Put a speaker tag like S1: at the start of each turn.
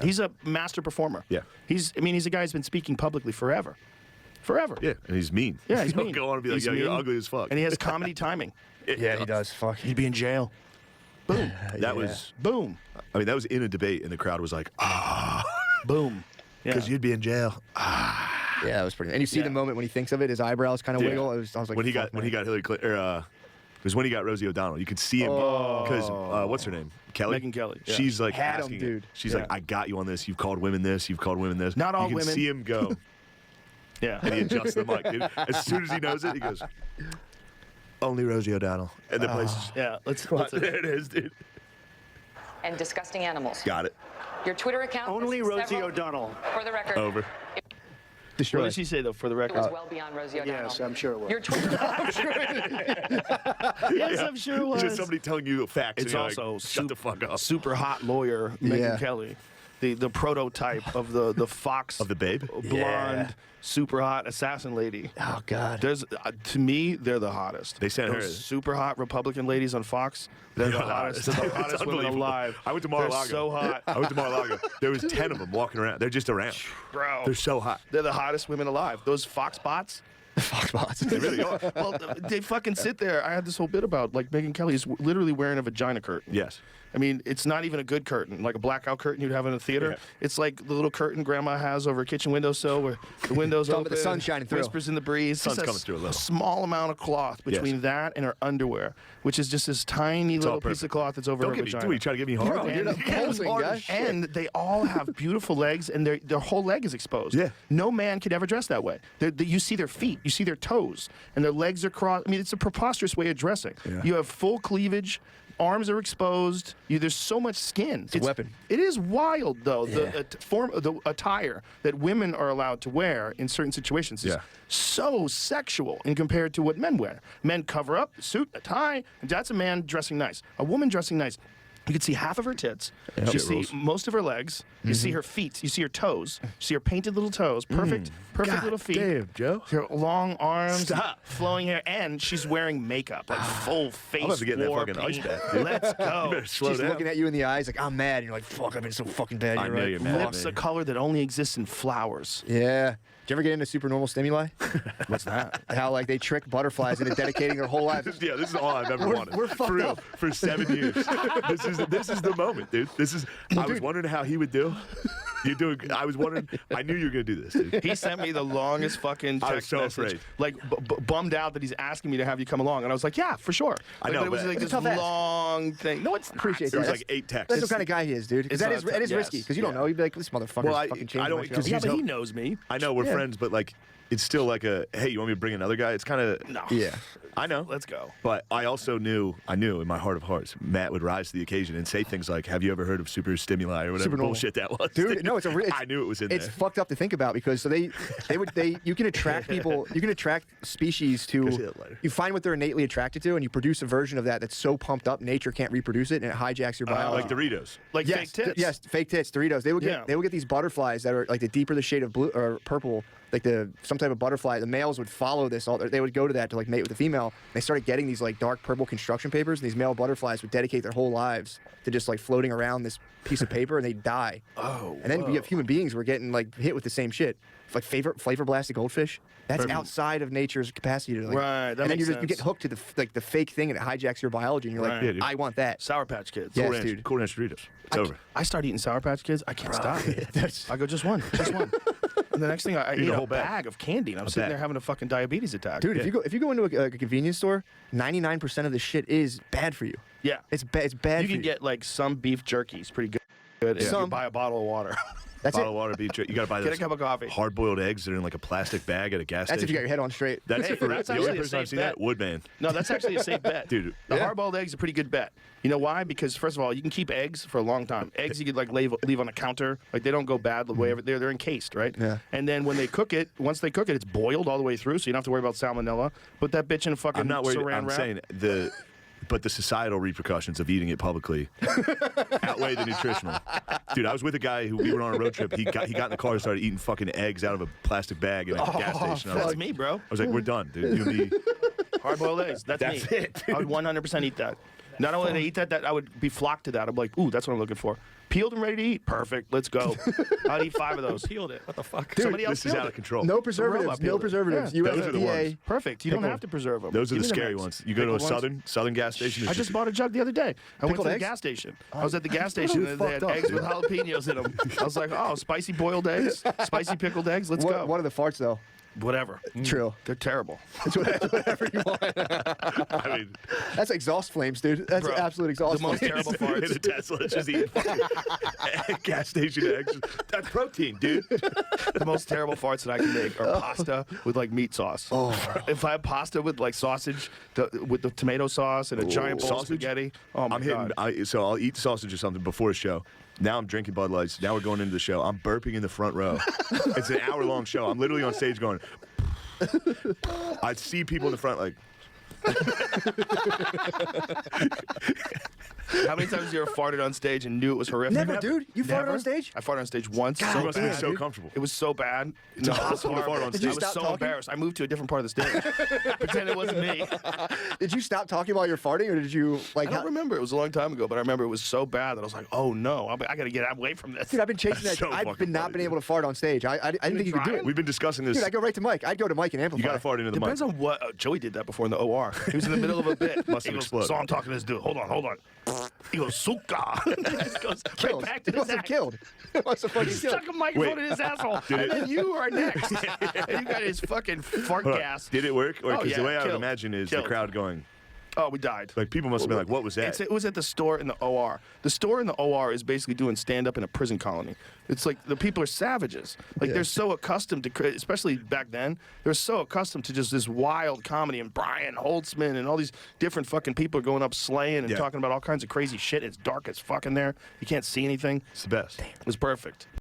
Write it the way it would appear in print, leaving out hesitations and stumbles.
S1: Yeah.
S2: He's a master performer.
S1: Yeah.
S2: He's a guy who's been speaking publicly forever.
S1: Yeah, and he's mean.
S2: Yeah, he's mean.
S1: He'll go on and be like,
S2: He's
S1: yo, you're
S2: mean.
S1: ugly as fuck.
S2: And he has comedy timing.
S3: Yeah, he does. Fuck.
S2: He'd be in jail. Boom.
S1: That was,
S2: Boom.
S1: I mean, that was in a debate, and the crowd was like,
S2: Boom.
S1: because you'd be in jail.
S3: Yeah, that was pretty. And you see
S2: Yeah.
S3: the moment when he thinks of it, his eyebrows kind of wiggle. I was like,
S1: when he
S3: fuck,
S1: got Hillary Clinton, it was when he got Rosie O'Donnell. You could see him because what's her name? Kelly.
S2: Megyn Kelly, yeah.
S1: She's like
S3: Had him,
S1: asking
S3: dude.
S1: it. She's
S2: Yeah.
S1: like, I got you on this. You've called women this. You've called women this.
S2: Not all
S1: you can
S2: women.
S1: see him go,
S2: Yeah.
S1: and he adjusts the mic, dude. As soon as he knows it, he goes, only Rosie O'Donnell, and the place.
S2: Yeah. Let's
S1: There it is, dude.
S4: And disgusting animals.
S1: Got it.
S4: Your Twitter account.
S5: Only
S4: has
S5: Rosie
S4: several-
S5: O'Donnell.
S4: For the record.
S1: Over.
S2: What
S3: destroyed.
S2: did she say though? For the
S4: It
S2: record.
S4: was well beyond Rosie O'Donnell.
S5: Yes, I'm sure it was.
S4: Your Twitter.
S2: Yes, I'm sure it was.
S1: Just somebody telling you facts.
S2: It's
S1: and you're
S2: also
S1: like, shut the fuck up.
S2: super hot lawyer Megyn
S3: Yeah.
S2: Kelly, the prototype of the Fox
S1: Of the babe?
S2: blonde,
S3: Yeah.
S2: super hot assassin lady.
S3: Oh God.
S2: There's to me, they're the hottest.
S1: They sent
S2: Those
S1: her-
S2: super hot Republican ladies on Fox. They're the hottest. They're the
S1: It's
S2: hottest women
S1: unbelievable.
S2: alive.
S1: I went to
S2: They're
S1: Mar-a-Lago.
S2: so hot,
S1: I went to Mar-a-Lago. There was 10 of them walking around. They're just around.
S2: bro.
S1: They're so hot.
S2: They're the hottest women alive. Those Fox bots.
S3: Fox bots.
S1: They really are.
S2: Well, they fucking sit there. I had this whole bit about like Megyn Kelly is literally wearing a vagina curtain.
S1: Yes.
S2: I mean, it's not even a good curtain, like a blackout curtain you'd have in a theater.
S1: Yeah.
S2: It's like the little curtain grandma has over a kitchen windowsill where the window's
S3: Talking
S2: open,
S3: about the sun shining through.
S2: whispers in the breeze.
S1: Sun's
S2: Just
S1: coming through a little.
S2: small amount of cloth between
S1: Yes.
S2: that and her underwear, which is just this tiny
S1: It's all
S2: little piece
S1: perfect.
S2: of cloth that's over
S1: Don't
S2: her
S1: get me.
S2: vagina.
S1: Dude, you trying to get me hard?
S3: Bro, you're not posing, guy.
S2: And they all have beautiful legs, and their whole leg is exposed.
S1: Yeah.
S2: No man could ever dress that way. You see their feet, you see their toes, and their legs are crossed. I mean, it's a preposterous way of dressing.
S1: Yeah.
S2: You have full cleavage, arms are exposed. There's so much skin. It's
S3: a weapon.
S2: It is wild, though.
S3: Yeah.
S2: The attire that women are allowed to wear in certain situations is
S1: Yeah.
S2: so sexual in compared to what men wear. Men cover up, a suit, a tie, and that's a man dressing nice. A woman dressing nice. You can see half of her tits. You
S1: Shit
S2: see
S1: rules.
S2: most of her legs. You see her feet. You see her toes. You see her painted little toes. Perfect
S1: God
S2: little feet.
S1: damn, Joe.
S2: Her long arms,
S1: Stop.
S2: flowing hair, and she's wearing makeup, like full face.
S1: I'm about to get in that
S2: war
S1: fucking ice
S2: paint.
S1: bath, dude.
S2: Let's
S1: You
S2: go.
S1: better slow
S3: She's
S1: down.
S3: looking at you in the eyes like, I'm mad. And you're like, fuck, I've been so fucking bad.
S1: I
S3: You're
S1: know
S3: right.
S1: you're mad.
S2: Lips a color that only exists in flowers.
S3: Yeah. Did you ever get into Supernormal Stimuli?
S2: What's that?
S3: How like they trick butterflies into dedicating their whole lives.
S1: Yeah, this is all I've ever wanted.
S3: we're fucked
S1: for real,
S3: up.
S1: for 7 years. This is the moment, dude. I was wondering how he would do. You're doing. I was wondering. I knew you were gonna do this, dude.
S2: He sent me the longest fucking text
S1: I was so
S2: message,
S1: afraid.
S2: like bummed out that he's asking me to have you come along, and I was like, yeah, for sure.
S1: I know,
S2: but it was
S1: but-
S2: like
S3: It's
S2: this
S3: a tough ask.
S2: long thing. No, it's not.
S3: Appreciate
S1: There was
S3: that.
S1: like 8 texts.
S3: That's the kind of guy he is, dude. Because
S2: It's
S3: that is
S2: not-
S3: it is
S2: yes.
S3: risky because you don't
S2: Yeah.
S3: know. You'd be like, this motherfucker's
S1: Well,
S3: fucking
S1: I
S3: changing
S1: don't
S3: my
S1: because
S3: show.
S2: Yeah,
S1: he's
S2: but he
S1: help-
S2: knows me.
S1: I know we're
S3: Yeah.
S1: friends, but like it's still like a hey, you want me to bring another guy? It's kind of
S2: No.
S3: Yeah.
S1: I know.
S2: Let's go.
S1: But I also knew in my heart of hearts, Matt would rise to the occasion and say things like, "Have you ever heard of Super Stimuli or whatever
S3: Supernormal.
S1: bullshit that was?"
S3: Dude, no, it's a real.
S1: I knew it was in
S3: It's
S1: there.
S3: fucked up to think about because so you can attract people, you can attract species
S1: Go see
S3: to.
S1: that later.
S3: You find what they're innately attracted to, and you produce a version of that that's so pumped up, nature can't reproduce it, and it hijacks your biology.
S1: Like Doritos.
S2: Like
S3: Yes,
S2: fake tits.
S3: yes, fake tits, Doritos. They would
S2: Yeah.
S3: get these butterflies that are like the deeper the shade of blue or purple, like some type of butterfly. The males would follow this. They would go to that to like mate with the female. They started getting these like dark purple construction papers, and these male butterflies would dedicate their whole lives to just like floating around this piece of paper, and they'd die.
S2: Oh,
S3: and then you have human beings who are getting like hit with the same shit. Like flavor blasted goldfish. That's
S2: Perfect.
S3: outside of nature's capacity to like.
S2: Right, that
S3: and then
S2: makes
S3: you
S2: sense.
S3: get hooked to the fake thing, and it hijacks your biology, and you're like,
S2: Right.
S1: Yeah, dude.
S3: I want that.
S2: Sour Patch Kids.
S3: Yeah.
S1: Cool
S3: Yes,
S1: Ranch,
S3: dude.
S1: Cool Ranch Doritos. It's over.
S2: I start eating Sour Patch Kids. I can't stop.
S3: That's-
S2: I go just one. And the next thing I
S1: Eat
S2: eat
S1: a
S2: a
S1: whole
S2: bag.
S1: bag.
S2: of candy, and I'm sitting
S1: bag.
S2: there having a fucking diabetes attack.
S3: Dude,
S1: Yeah.
S3: if you go into a convenience store, 99% of the shit is bad for you.
S2: yeah,
S3: It's bad.
S2: you
S3: for
S2: can get like some beef jerky. It's pretty good. And you
S3: Some-
S2: buy a bottle of water.
S3: That's
S1: Bottle
S3: it.
S1: of water, beef. You got to buy
S2: Get a
S1: those
S2: cup of coffee.
S1: hard-boiled eggs that are in like a plastic bag at a gas
S3: That's
S1: station.
S3: if you got your head on straight.
S1: That's
S2: Hey,
S1: for
S2: that's
S1: the
S2: actually
S1: only
S2: a
S1: person I've
S2: safe
S1: seen
S2: bet.
S1: that Woodman.
S2: No, that's actually a safe bet.
S1: Dude.
S2: The
S3: Yeah.
S2: hard-boiled eggs are a pretty good bet. You know why? Because first of all, you can keep eggs for a long time. Eggs you could like leave on a counter. Like they don't go bad the way they're encased, right?
S3: Yeah.
S2: And then when they cook it, once they cook it, it's boiled all the way through, so you don't have to worry about salmonella. Put that bitch in a fucking
S1: I'm not worried.
S2: saran
S1: I'm
S2: wrap.
S1: saying but the societal repercussions of eating it publicly outweigh the nutritional. Dude, I was with a guy who we were on a road trip. He got in the car and started eating fucking eggs out of a plastic bag in a gas station. I was
S2: That's
S1: like,
S2: me, bro.
S1: I was like, we're done, dude. You and me.
S2: Hard-boiled eggs. That's
S1: That's
S2: me.
S1: it, dude.
S2: I would 100% eat that. Not only would I eat that, I would be flocked to that. I'm like, ooh, that's what I'm looking for. Peeled and ready to eat. Perfect. Let's go. I'll eat 5 of those.
S5: Peeled it. What the fuck?
S2: Somebody else
S1: This is
S2: peeled
S1: out
S2: it.
S1: of control.
S3: No preservatives.
S2: robot
S3: No
S2: peeled it.
S3: preservatives.
S2: Yeah.
S1: Those are the
S3: USDA.
S1: ones.
S2: Perfect. You don't
S3: Pickle.
S2: have to preserve them.
S1: Those are
S2: Give
S1: the
S2: me
S1: scary
S2: eggs.
S1: ones. You go to a
S2: Pickled ones.
S1: southern gas station.
S2: I just bought a jug the other day. I went to
S3: Pickled
S2: the
S3: eggs?
S2: gas station. I was at the gas station and they had
S3: fucked up,
S2: eggs
S3: dude.
S2: with jalapenos in them. I was like, oh, spicy boiled eggs, spicy pickled eggs. Let's go.
S3: What are the farts though?
S2: Whatever.
S3: True.
S2: They're terrible.
S3: Whatever you want.
S1: I mean,
S3: That's exhaust flames, dude. That's
S2: Bro,
S3: absolute exhaust
S2: the most
S3: flames.
S2: terrible
S1: in a
S2: farts.
S1: Tesla, just eating fucking gas station eggs. That's protein, dude.
S2: The most terrible farts that I can make are pasta with like meat sauce. Oh. If I have pasta with like sausage, with the tomato sauce and a giant bowl of
S1: Sausage?
S2: spaghetti. Oh my
S1: I'm
S2: god.
S1: hitting. So I'll eat sausage or something before a show. Now I'm drinking Bud Lights. Now we're going into the show. I'm burping in the front row. It's an hour-long show. I'm literally on stage going. I see people in the front like.
S2: How many times have you ever farted on stage and knew it was horrific?
S3: Never, dude. You farted
S2: Never?
S3: on stage?
S2: I farted on stage once.
S3: God
S2: so
S1: You must be
S2: bad.
S1: so
S3: dude.
S1: comfortable.
S2: It was so bad.
S1: It's impossible to fart on
S3: Did you
S2: I
S1: stage.
S2: was
S3: stop
S2: so
S3: talking?
S2: embarrassed. I moved to a different part of the stage. Pretend it wasn't me.
S3: Did you stop talking while you're farting, or did you like?
S2: I don't remember. It was a long time ago, but I remember it was so bad that I was like, oh no, I got to get away from this.
S3: Dude, I've been chasing
S1: That's
S3: that.
S1: so
S3: I've
S1: fucking
S3: been not
S1: funny,
S3: been
S1: dude.
S3: able to fart on stage. I didn't think you could do it.
S1: We've been discussing this.
S3: Dude, I go right to Mike. I'd go to Mike and amplify.
S1: You got to fart into the
S2: Depends
S1: mic.
S2: on what. Joey did that before in the OR. He was in the middle of a bit.
S1: Must
S2: He
S1: have
S2: goes,
S1: exploded.
S2: so I'm talking to this dude. Hold on. He goes, suka. He just goes right
S3: Killed.
S2: back to
S3: He
S2: the
S3: must have killed. He must have fucking killed.
S2: Stuck a microphone
S1: Wait.
S2: in his asshole.
S1: Did
S2: And
S1: it-
S2: then you are next. And you got his fucking fart
S1: Hold on.
S2: gas.
S1: Did it work? Or
S2: Oh,
S1: because the
S2: yeah,
S1: way I would
S2: killed.
S1: imagine is the
S2: Killed.
S1: crowd going.
S2: Oh, we died.
S1: Like people must have been like, "What was that?"
S2: It was at the store in the OR. The store in the OR is basically doing stand-up in a prison colony. It's like the people are savages. Like
S3: Yeah.
S2: they're so accustomed to, especially back then, they're so accustomed to just this wild comedy and Brian Holtzman and all these different fucking people going up slaying and
S1: Yeah.
S2: talking about all kinds of crazy shit. It's dark as fuck in there. You can't see anything.
S1: It's the best.
S2: It was perfect.